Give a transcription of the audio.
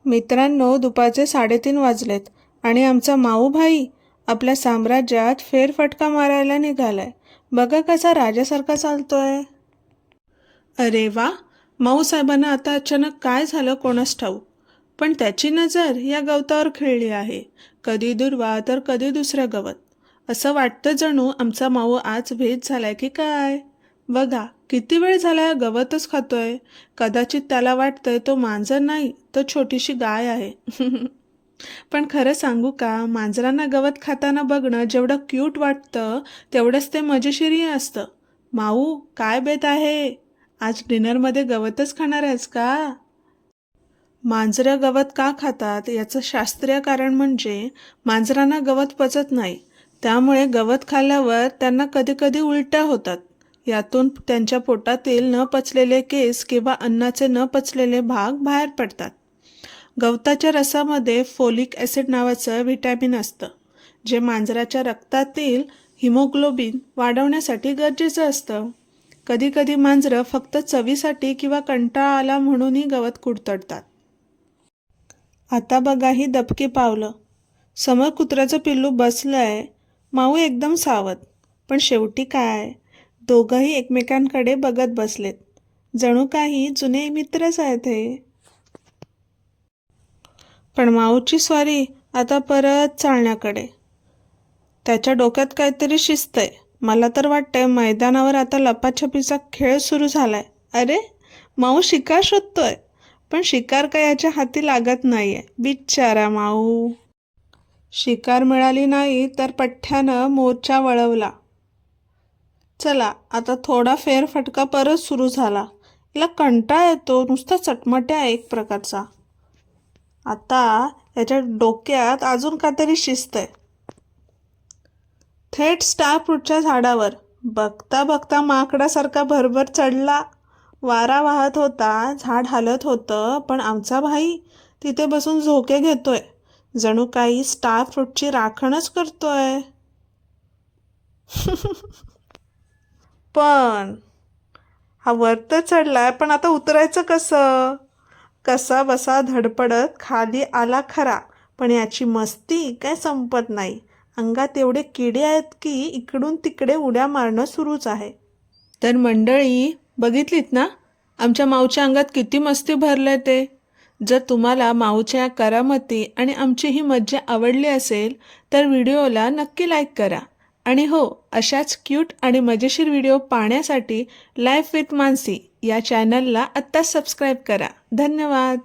मित्रांनो, दुपारचे 3:30 वाजलेत आणि आमचा माऊ भाई आपल्या साम्राज्यात फेरफटका मारायला निघालाय. बघा कसा राजासारखा चालतोय. अरे वा, माऊ साहेबांना आता अचानक काय झालं कोणास ठाऊक, पण त्याची नजर या गवतावर खिळली आहे. कधी दुर्वा तर कधी दुसरं गवत. असं वाटतं जणू आमचा माऊ आज भेद झालाय की काय. बघा किती वेळ झाला गवतच खातोय. कदाचित त्याला वाटतंय तो मांजर नाही तर छोटीशी गाय आहे. पण खरं सांगू का, मांजरांना गवत खाताना बघणं जेवढं क्यूट वाटतं तेवढंच ते मजेशीरही असतं. माऊ, काय बेत आहे? आज डिनरमध्ये गवतच खाणार आहेस का? मांजरं गवत का खातात याचं शास्त्रीय कारण म्हणजे मांजरांना गवत पचत नाही. त्यामुळे गवत खाल्ल्यावर त्यांना कधीकधी उलट्या होतात. यातून त्यांच्या पोटातील न पचलेले केस किंवा अन्नाचे न पचलेले भाग बाहेर पडतात. गवताच्या रसामध्ये फोलिक ॲसिड नावाचं व्हिटॅमिन असतं, जे मांजराच्या रक्तातील हिमोग्लोबिन वाढवण्यासाठी गरजेचं असतं. कधीकधी मांजरं फक्त चवीसाठी किंवा कंटाळा आला म्हणूनही गवत कुडतडतात. आता बघा ही दबकी पावलं. समोर कुत्र्याचं पिल्लू बसलंय. माऊ एकदम सावध. पण शेवटी काय, दोघंही एकमेकांकडे बघत बसलेत. जणू काही जुने मित्रच आहेत हे. पण माऊची स्वारी आता परत चालण्याकडे. त्याच्या डोक्यात काहीतरी शिस्त आहे. मला तर वाटतंय मैदानावर आता लपाछपीचा खेळ सुरू झालाय. अरे, माऊ शिकार शोधतोय, पण शिकार काय याच्या हाती लागत नाहीये. बिचारा माऊ. शिकार मिळाली नाही तर पठ्ठ्यानं मोर्चा वळवला. चला, आता थोडा फेरफटका परत सुरू झाला. याला कंटाळा येतो, नुसता चटमट्या आहे एक प्रकारचा. आता याच्या डोक्यात अजून काहीतरी शिस्त आहे. थेट स्टार फ्रूटच्या झाडावर बघता बघता माकडासारखा भरभर चढला. वारा वाहत होता, झाड हालत होतं, पण आमचा भाई तिथे बसून झोके घेतोय. जणू काही स्टार फ्रूटची राखणच करतोय. पण हा वर तर चढलाय, पण आता उतरायचं कसं? कसा बसा धडपडत खाली आला खरा, पण याची मस्ती काय संपत नाही. अंगात एवढे किडे आहेत की इकडून तिकडे उड्या मारणं सुरूच आहे. तर मंडळी, बघितलीत ना आमच्या माऊच्या अंगात किती मस्ती भरलंय ते. जर तुम्हाला माऊच्या करामती आणि आमची ही मज्जा आवडली असेल तर व्हिडिओला नक्की लाईक करा. आणि हो, अशाच क्यूट आणि मजेशीर व्हिडिओ पाहण्यासाठी लाईफ विथ मानसी या चॅनलला आत्ताच सबस्क्राईब करा. धन्यवाद.